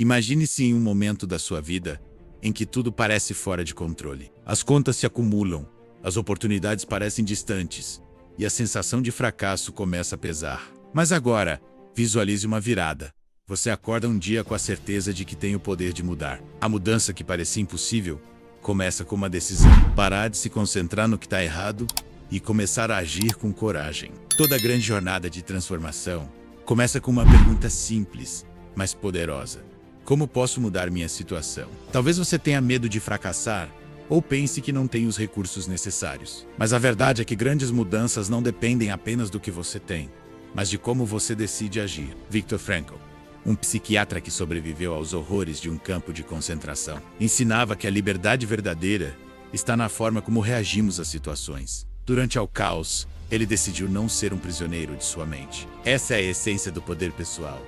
Imagine-se em um momento da sua vida em que tudo parece fora de controle. As contas se acumulam, as oportunidades parecem distantes e a sensação de fracasso começa a pesar. Mas agora, visualize uma virada. Você acorda um dia com a certeza de que tem o poder de mudar. A mudança que parecia impossível começa com uma decisão. Parar de se concentrar no que está errado e começar a agir com coragem. Toda grande jornada de transformação começa com uma pergunta simples, mas poderosa. Como posso mudar minha situação? Talvez você tenha medo de fracassar ou pense que não tem os recursos necessários. Mas a verdade é que grandes mudanças não dependem apenas do que você tem, mas de como você decide agir. Viktor Frankl, um psiquiatra que sobreviveu aos horrores de um campo de concentração, ensinava que a liberdade verdadeira está na forma como reagimos às situações. Durante o caos, ele decidiu não ser um prisioneiro de sua mente. Essa é a essência do poder pessoal.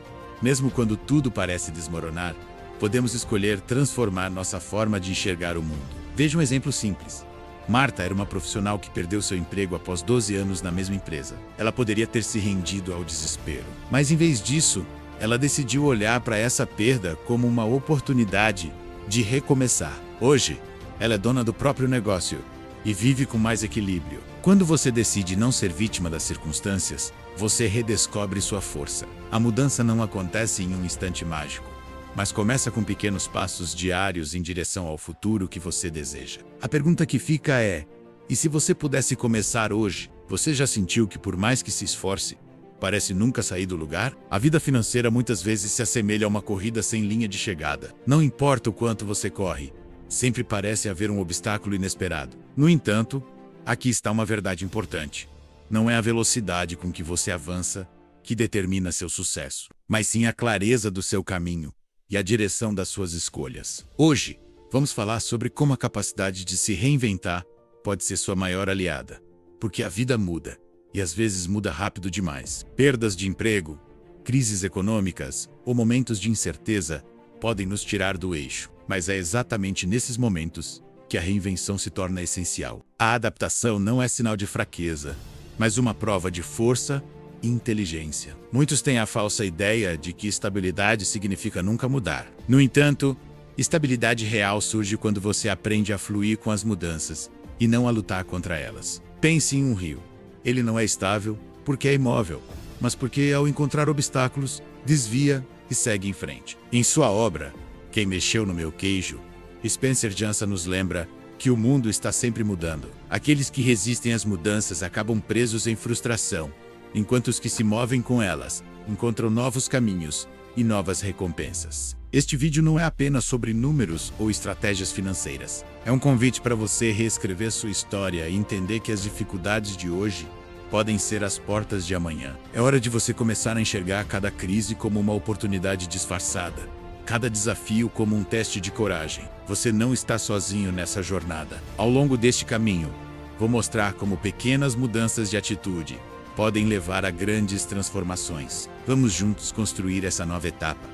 Mesmo quando tudo parece desmoronar, podemos escolher transformar nossa forma de enxergar o mundo. Veja um exemplo simples. Marta era uma profissional que perdeu seu emprego após 12 anos na mesma empresa. Ela poderia ter se rendido ao desespero. Mas em vez disso, ela decidiu olhar para essa perda como uma oportunidade de recomeçar. Hoje, ela é dona do próprio negócio e vive com mais equilíbrio. Quando você decide não ser vítima das circunstâncias, você redescobre sua força. A mudança não acontece em um instante mágico, mas começa com pequenos passos diários em direção ao futuro que você deseja. A pergunta que fica é: e se você pudesse começar hoje? Você já sentiu que, por mais que se esforce, parece nunca sair do lugar? A vida financeira muitas vezes se assemelha a uma corrida sem linha de chegada. Não importa o quanto você corre, sempre parece haver um obstáculo inesperado. No entanto, aqui está uma verdade importante. Não é a velocidade com que você avança que determina seu sucesso, mas sim a clareza do seu caminho e a direção das suas escolhas. Hoje, vamos falar sobre como a capacidade de se reinventar pode ser sua maior aliada. Porque a vida muda, e às vezes muda rápido demais. Perdas de emprego, crises econômicas ou momentos de incerteza podem nos tirar do eixo. Mas é exatamente nesses momentos que a reinvenção se torna essencial. A adaptação não é sinal de fraqueza, mas uma prova de força e inteligência. Muitos têm a falsa ideia de que estabilidade significa nunca mudar. No entanto, estabilidade real surge quando você aprende a fluir com as mudanças e não a lutar contra elas. Pense em um rio. Ele não é estável porque é imóvel, mas porque, ao encontrar obstáculos, desvia e segue em frente. Em sua obra, Quem Mexeu no Meu Queijo, Spencer Johnson nos lembra que o mundo está sempre mudando. Aqueles que resistem às mudanças acabam presos em frustração, enquanto os que se movem com elas encontram novos caminhos e novas recompensas. Este vídeo não é apenas sobre números ou estratégias financeiras. É um convite para você reescrever sua história e entender que as dificuldades de hoje podem ser as portas de amanhã. É hora de você começar a enxergar cada crise como uma oportunidade disfarçada, cada desafio como um teste de coragem. Você não está sozinho nessa jornada. Ao longo deste caminho, vou mostrar como pequenas mudanças de atitude podem levar a grandes transformações. Vamos juntos construir essa nova etapa,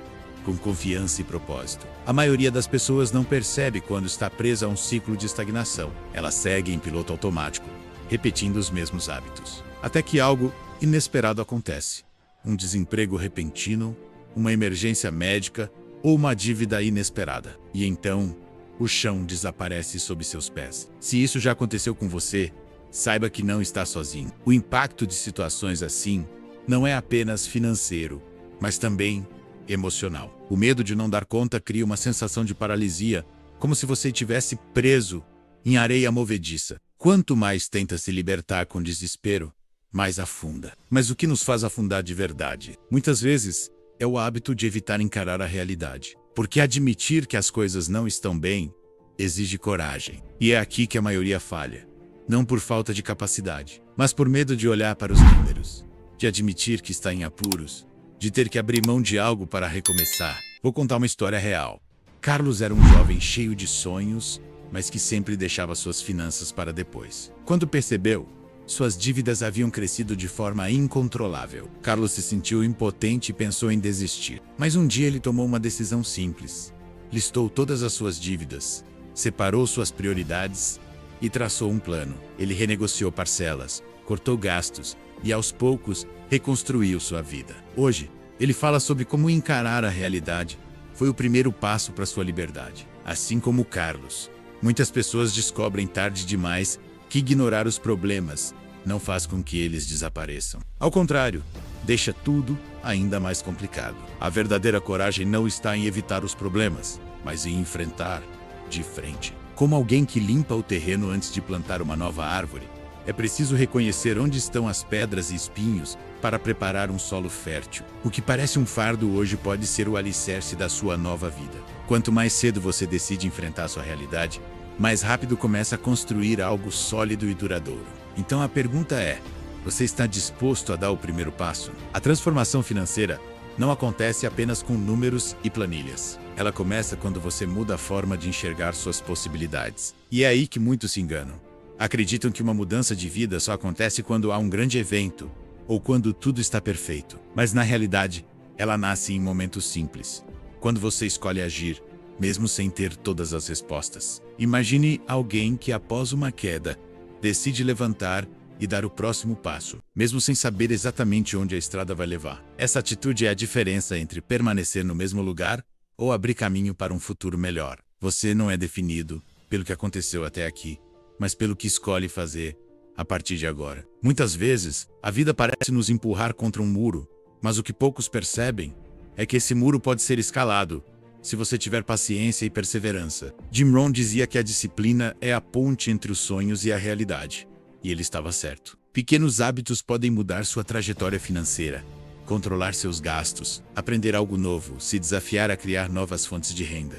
com confiança e propósito. A maioria das pessoas não percebe quando está presa a um ciclo de estagnação. Ela segue em piloto automático, repetindo os mesmos hábitos. Até que algo inesperado acontece. Um desemprego repentino, uma emergência médica ou uma dívida inesperada. E então, o chão desaparece sob seus pés. Se isso já aconteceu com você, saiba que não está sozinho. O impacto de situações assim não é apenas financeiro, mas também emocional. O medo de não dar conta cria uma sensação de paralisia, como se você estivesse preso em areia movediça. Quanto mais tenta se libertar com desespero, mais afunda. Mas o que nos faz afundar de verdade? Muitas vezes é o hábito de evitar encarar a realidade. Porque admitir que as coisas não estão bem exige coragem. E é aqui que a maioria falha. Não por falta de capacidade, mas por medo de olhar para os números, de admitir que está em apuros, de ter que abrir mão de algo para recomeçar. Vou contar uma história real. Carlos era um jovem cheio de sonhos, mas que sempre deixava suas finanças para depois. Quando percebeu, suas dívidas haviam crescido de forma incontrolável. Carlos se sentiu impotente e pensou em desistir. Mas um dia ele tomou uma decisão simples. Listou todas as suas dívidas, separou suas prioridades e traçou um plano. Ele renegociou parcelas, cortou gastos e, aos poucos, reconstruiu sua vida. Hoje, ele fala sobre como encarar a realidade, foi o primeiro passo para sua liberdade. Assim como Carlos, muitas pessoas descobrem tarde demais que ignorar os problemas não faz com que eles desapareçam. Ao contrário, deixa tudo ainda mais complicado. A verdadeira coragem não está em evitar os problemas, mas em enfrentar de frente. Como alguém que limpa o terreno antes de plantar uma nova árvore, é preciso reconhecer onde estão as pedras e espinhos para preparar um solo fértil. O que parece um fardo hoje pode ser o alicerce da sua nova vida. Quanto mais cedo você decide enfrentar sua realidade, mais rápido começa a construir algo sólido e duradouro. Então a pergunta é: você está disposto a dar o primeiro passo? A transformação financeira não acontece apenas com números e planilhas. Ela começa quando você muda a forma de enxergar suas possibilidades. E é aí que muitos se enganam. Acreditam que uma mudança de vida só acontece quando há um grande evento ou quando tudo está perfeito. Mas na realidade, ela nasce em momentos simples. Quando você escolhe agir, mesmo sem ter todas as respostas. Imagine alguém que, após uma queda, decide levantar e dar o próximo passo, mesmo sem saber exatamente onde a estrada vai levar. Essa atitude é a diferença entre permanecer no mesmo lugar ou abrir caminho para um futuro melhor. Você não é definido pelo que aconteceu até aqui, mas pelo que escolhe fazer a partir de agora. Muitas vezes, a vida parece nos empurrar contra um muro, mas o que poucos percebem é que esse muro pode ser escalado se você tiver paciência e perseverança. Jim Rohn dizia que a disciplina é a ponte entre os sonhos e a realidade. E ele estava certo. Pequenos hábitos podem mudar sua trajetória financeira, controlar seus gastos, aprender algo novo, se desafiar a criar novas fontes de renda.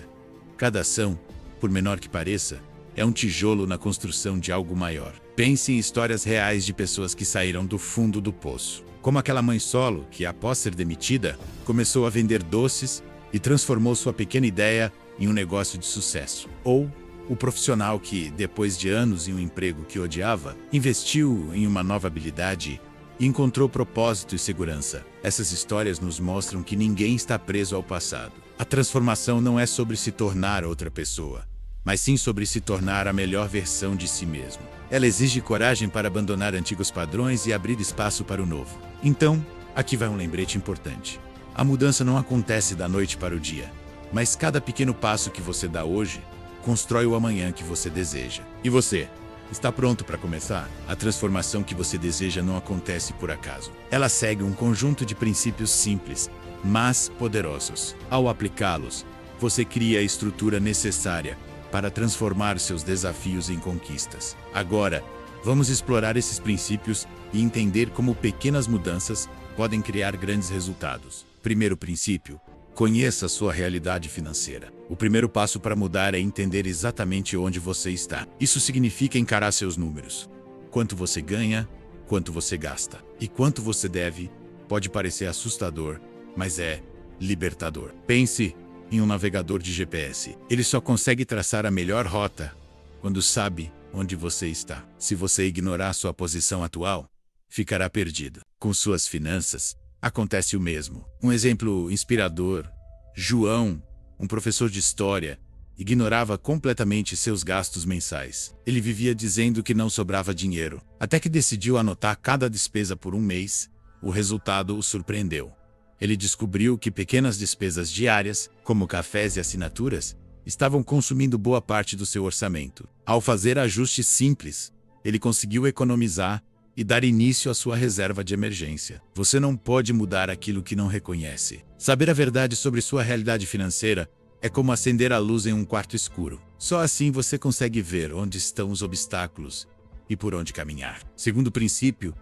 Cada ação, por menor que pareça, é um tijolo na construção de algo maior. Pense em histórias reais de pessoas que saíram do fundo do poço. Como aquela mãe solo que, após ser demitida, começou a vender doces e transformou sua pequena ideia em um negócio de sucesso. Ou o profissional que, depois de anos em um emprego que odiava, investiu em uma nova habilidade e encontrou propósito e segurança. Essas histórias nos mostram que ninguém está preso ao passado. A transformação não é sobre se tornar outra pessoa, mas sim sobre se tornar a melhor versão de si mesmo. Ela exige coragem para abandonar antigos padrões e abrir espaço para o novo. Então, aqui vai um lembrete importante. A mudança não acontece da noite para o dia, mas cada pequeno passo que você dá hoje constrói o amanhã que você deseja. E você? Está pronto para começar? A transformação que você deseja não acontece por acaso. Ela segue um conjunto de princípios simples, mas poderosos. Ao aplicá-los, você cria a estrutura necessária para transformar seus desafios em conquistas. Agora, vamos explorar esses princípios e entender como pequenas mudanças podem criar grandes resultados. Primeiro princípio: conheça a sua realidade financeira. O primeiro passo para mudar é entender exatamente onde você está. Isso significa encarar seus números. Quanto você ganha, quanto você gasta e quanto você deve. Pode parecer assustador, mas é libertador. Pense em um navegador de GPS. Ele só consegue traçar a melhor rota quando sabe onde você está. Se você ignorar sua posição atual, ficará perdido. Com suas finanças, acontece o mesmo. Um exemplo inspirador: João, um professor de história, ignorava completamente seus gastos mensais. Ele vivia dizendo que não sobrava dinheiro, até que decidiu anotar cada despesa por um mês. O resultado o surpreendeu. Ele descobriu que pequenas despesas diárias, como cafés e assinaturas, estavam consumindo boa parte do seu orçamento. Ao fazer ajustes simples, ele conseguiu economizar e dar início à sua reserva de emergência. Você não pode mudar aquilo que não reconhece. Saber a verdade sobre sua realidade financeira é como acender a luz em um quarto escuro. Só assim você consegue ver onde estão os obstáculos e por onde caminhar. Segundo princípio: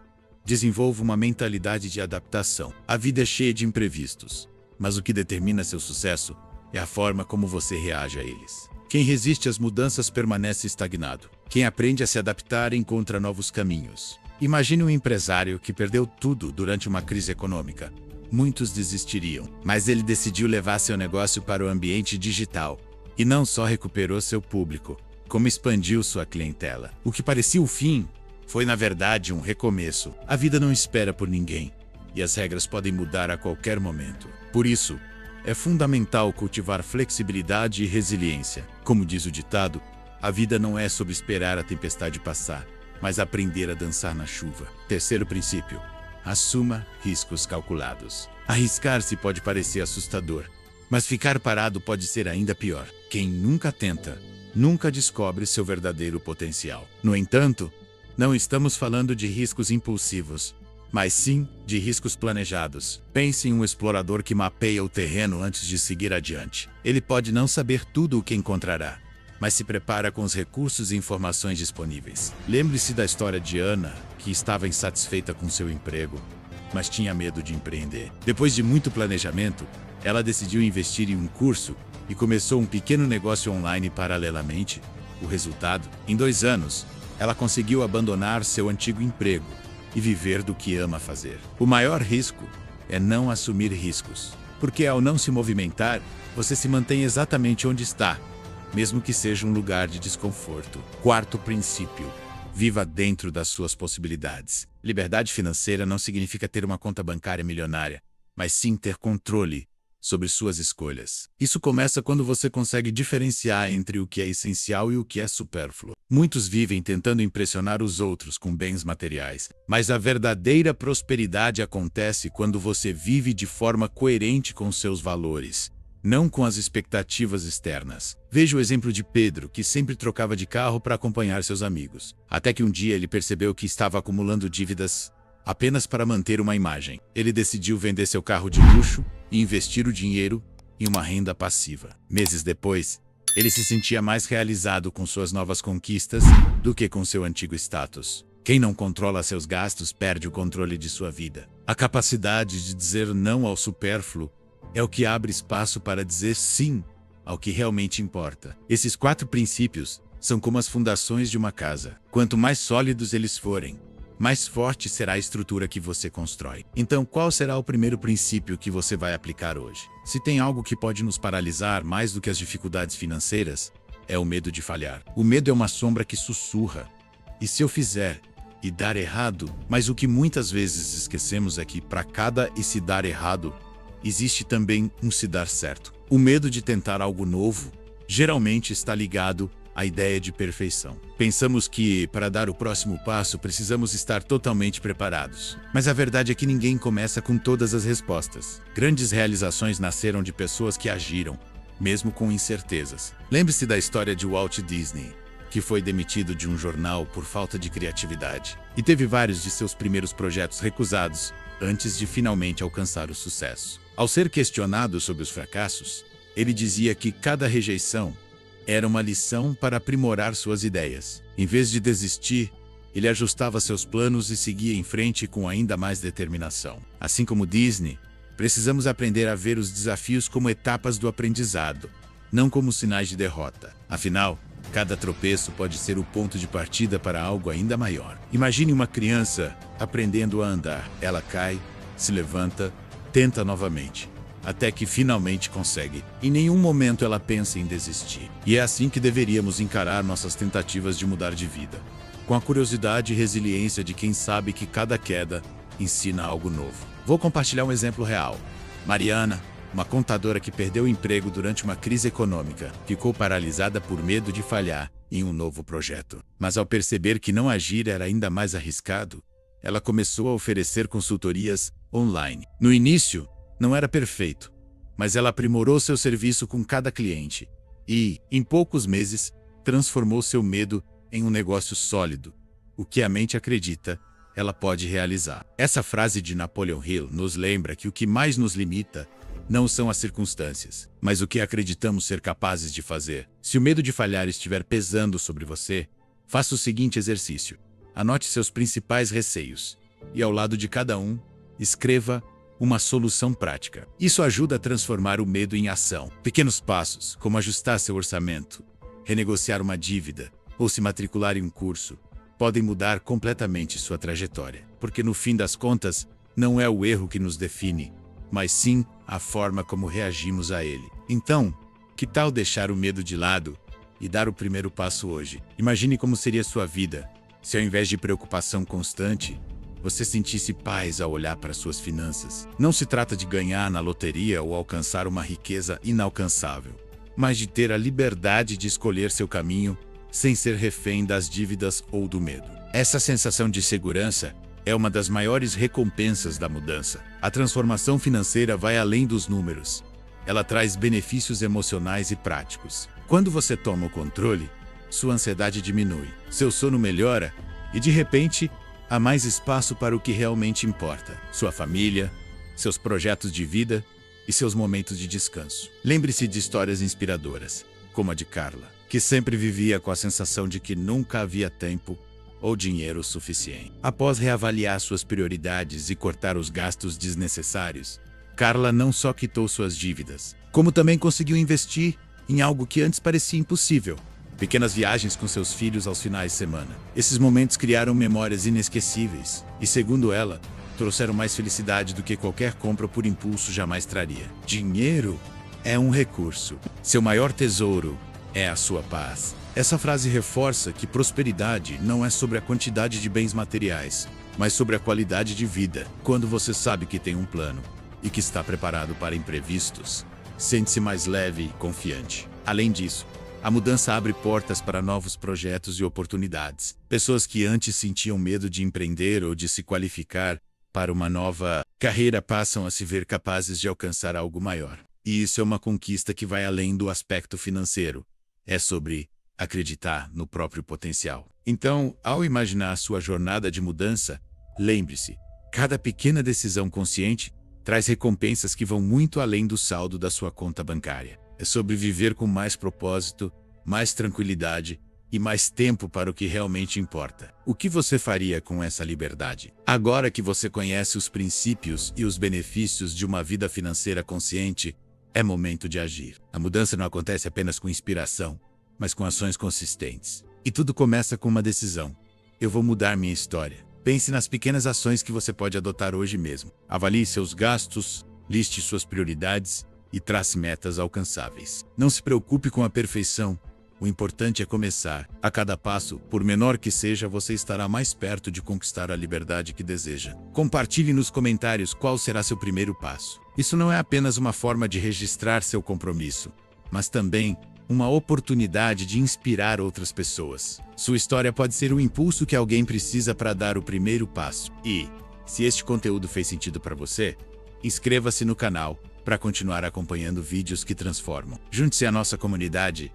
desenvolva uma mentalidade de adaptação. A vida é cheia de imprevistos, mas o que determina seu sucesso é a forma como você reage a eles. Quem resiste às mudanças permanece estagnado. Quem aprende a se adaptar encontra novos caminhos. Imagine um empresário que perdeu tudo durante uma crise econômica. Muitos desistiriam, mas ele decidiu levar seu negócio para o ambiente digital. E não só recuperou seu público, como expandiu sua clientela. O que parecia o fim foi, na verdade, um recomeço. A vida não espera por ninguém, e as regras podem mudar a qualquer momento. Por isso, é fundamental cultivar flexibilidade e resiliência. Como diz o ditado, a vida não é sobre esperar a tempestade passar, mas aprender a dançar na chuva. Terceiro princípio: assuma riscos calculados. Arriscar-se pode parecer assustador, Mas ficar parado pode ser ainda pior. Quem nunca tenta, nunca descobre seu verdadeiro potencial. No entanto, não estamos falando de riscos impulsivos, mas sim de riscos planejados. Pense em um explorador que mapeia o terreno antes de seguir adiante. Ele pode não saber tudo o que encontrará, mas se prepara com os recursos e informações disponíveis. Lembre-se da história de Ana, que estava insatisfeita com seu emprego, mas tinha medo de empreender. Depois de muito planejamento, ela decidiu investir em um curso e começou um pequeno negócio online paralelamente. O resultado? Em 2 anos, ela conseguiu abandonar seu antigo emprego e viver do que ama fazer. O maior risco é não assumir riscos, porque ao não se movimentar, você se mantém exatamente onde está, mesmo que seja um lugar de desconforto. Quarto princípio: viva dentro das suas possibilidades. Liberdade financeira não significa ter uma conta bancária milionária, mas sim ter controle sobre suas escolhas. Isso começa quando você consegue diferenciar entre o que é essencial e o que é supérfluo. Muitos vivem tentando impressionar os outros com bens materiais, mas a verdadeira prosperidade acontece quando você vive de forma coerente com seus valores, não com as expectativas externas. Veja o exemplo de Pedro, que sempre trocava de carro para acompanhar seus amigos, até que um dia ele percebeu que estava acumulando dívidas apenas para manter uma imagem. Ele decidiu vender seu carro de luxo e investir o dinheiro em uma renda passiva. Meses depois, ele se sentia mais realizado com suas novas conquistas do que com seu antigo status. Quem não controla seus gastos perde o controle de sua vida. A capacidade de dizer não ao supérfluo é o que abre espaço para dizer sim ao que realmente importa. Esses 4 princípios são como as fundações de uma casa. Quanto mais sólidos eles forem, mais forte será a estrutura que você constrói. Então, qual será o primeiro princípio que você vai aplicar hoje? Se tem algo que pode nos paralisar mais do que as dificuldades financeiras, é o medo de falhar. O medo é uma sombra que sussurra: e se eu fizer e dar errado? Mas o que muitas vezes esquecemos é que, para cada e se dar errado, existe também um se dar certo. O medo de tentar algo novo geralmente está ligado à ideia de perfeição. Pensamos que, para dar o próximo passo, precisamos estar totalmente preparados. Mas a verdade é que ninguém começa com todas as respostas. Grandes realizações nasceram de pessoas que agiram, mesmo com incertezas. Lembre-se da história de Walt Disney, que foi demitido de um jornal por falta de criatividade, e teve vários de seus primeiros projetos recusados antes de finalmente alcançar o sucesso. Ao ser questionado sobre os fracassos, ele dizia que cada rejeição era uma lição para aprimorar suas ideias. Em vez de desistir, ele ajustava seus planos e seguia em frente com ainda mais determinação. Assim como Disney, precisamos aprender a ver os desafios como etapas do aprendizado, não como sinais de derrota. Afinal, cada tropeço pode ser o ponto de partida para algo ainda maior. Imagine uma criança aprendendo a andar. Ela cai, se levanta, tenta novamente, até que finalmente consegue. Em nenhum momento ela pensa em desistir. E é assim que deveríamos encarar nossas tentativas de mudar de vida, com a curiosidade e resiliência de quem sabe que cada queda ensina algo novo. Vou compartilhar um exemplo real. Mariana, uma contadora que perdeu o emprego durante uma crise econômica, ficou paralisada por medo de falhar em um novo projeto. Mas ao perceber que não agir era ainda mais arriscado, ela começou a oferecer consultorias online. No início, não era perfeito, mas ela aprimorou seu serviço com cada cliente e, em poucos meses, transformou seu medo em um negócio sólido. O que a mente acredita, ela pode realizar. Essa frase de Napoleon Hill nos lembra que o que mais nos limita não são as circunstâncias, mas o que acreditamos ser capazes de fazer. Se o medo de falhar estiver pesando sobre você, faça o seguinte exercício. Anote seus principais receios e, ao lado de cada um, escreva uma solução prática. Isso ajuda a transformar o medo em ação. Pequenos passos, como ajustar seu orçamento, renegociar uma dívida ou se matricular em um curso, podem mudar completamente sua trajetória. Porque no fim das contas, não é o erro que nos define, mas sim a forma como reagimos a ele. Então, que tal deixar o medo de lado e dar o primeiro passo hoje? Imagine como seria sua vida se, ao invés de preocupação constante, você sentisse paz ao olhar para suas finanças. Não se trata de ganhar na loteria ou alcançar uma riqueza inalcançável, mas de ter a liberdade de escolher seu caminho sem ser refém das dívidas ou do medo. Essa sensação de segurança é uma das maiores recompensas da mudança. A transformação financeira vai além dos números. ela traz benefícios emocionais e práticos. Quando você toma o controle, sua ansiedade diminui, seu sono melhora e, de repente, há mais espaço para o que realmente importa: sua família, seus projetos de vida e seus momentos de descanso. Lembre-se de histórias inspiradoras, como a de Carla, que sempre vivia com a sensação de que nunca havia tempo ou dinheiro suficiente. Após reavaliar suas prioridades e cortar os gastos desnecessários, Carla não só quitou suas dívidas, como também conseguiu investir em algo que antes parecia impossível: pequenas viagens com seus filhos aos finais de semana. Esses momentos criaram memórias inesquecíveis e, segundo ela, trouxeram mais felicidade do que qualquer compra por impulso jamais traria. Dinheiro é um recurso. Seu maior tesouro é a sua paz. Essa frase reforça que prosperidade não é sobre a quantidade de bens materiais, mas sobre a qualidade de vida. Quando você sabe que tem um plano e que está preparado para imprevistos, sente-se mais leve e confiante. Além disso, a mudança abre portas para novos projetos e oportunidades. Pessoas que antes sentiam medo de empreender ou de se qualificar para uma nova carreira passam a se ver capazes de alcançar algo maior. E isso é uma conquista que vai além do aspecto financeiro. É sobre acreditar no próprio potencial. Então, ao imaginar sua jornada de mudança, lembre-se: cada pequena decisão consciente traz recompensas que vão muito além do saldo da sua conta bancária. É sobre viver com mais propósito, mais tranquilidade e mais tempo para o que realmente importa. O que você faria com essa liberdade? Agora que você conhece os princípios e os benefícios de uma vida financeira consciente, é momento de agir. A mudança não acontece apenas com inspiração, mas com ações consistentes. E tudo começa com uma decisão: eu vou mudar minha história. Pense nas pequenas ações que você pode adotar hoje mesmo. Avalie seus gastos, liste suas prioridades e trace metas alcançáveis. Não se preocupe com a perfeição. O importante é começar. A cada passo, por menor que seja, você estará mais perto de conquistar a liberdade que deseja. Compartilhe nos comentários qual será seu primeiro passo. Isso não é apenas uma forma de registrar seu compromisso, mas também uma oportunidade de inspirar outras pessoas. Sua história pode ser o impulso que alguém precisa para dar o primeiro passo. E, se este conteúdo fez sentido para você, inscreva-se no canal para continuar acompanhando vídeos que transformam. Junte-se à nossa comunidade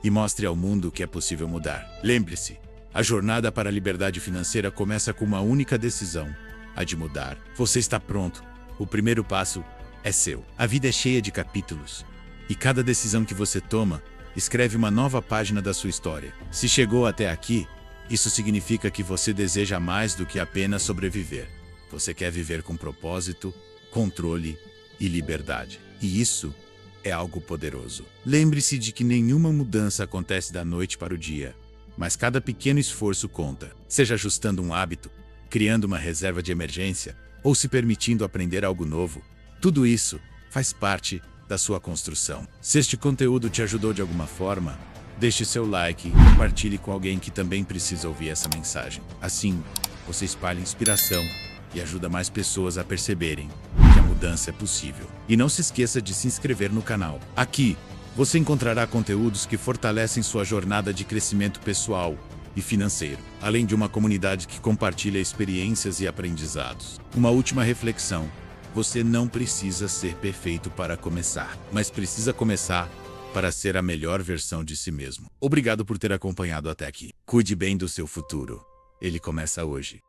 e mostre ao mundo que é possível mudar. Lembre-se, a jornada para a liberdade financeira começa com uma única decisão: a de mudar. Você está pronto. O primeiro passo é seu. A vida é cheia de capítulos, e cada decisão que você toma escreve uma nova página da sua história. Se chegou até aqui, isso significa que você deseja mais do que apenas sobreviver. Você quer viver com propósito, controle e liberdade. E isso é algo poderoso. Lembre-se de que nenhuma mudança acontece da noite para o dia, mas cada pequeno esforço conta. Seja ajustando um hábito, criando uma reserva de emergência ou se permitindo aprender algo novo, tudo isso faz parte da sua construção. Se este conteúdo te ajudou de alguma forma, deixe seu like e compartilhe com alguém que também precisa ouvir essa mensagem. Assim, você espalha inspiração e ajuda mais pessoas a perceberem que a mudança é possível. E não se esqueça de se inscrever no canal. Aqui, você encontrará conteúdos que fortalecem sua jornada de crescimento pessoal e financeiro, além de uma comunidade que compartilha experiências e aprendizados. Uma última reflexão: você não precisa ser perfeito para começar, mas precisa começar para ser a melhor versão de si mesmo. Obrigado por ter acompanhado até aqui. Cuide bem do seu futuro. Ele começa hoje.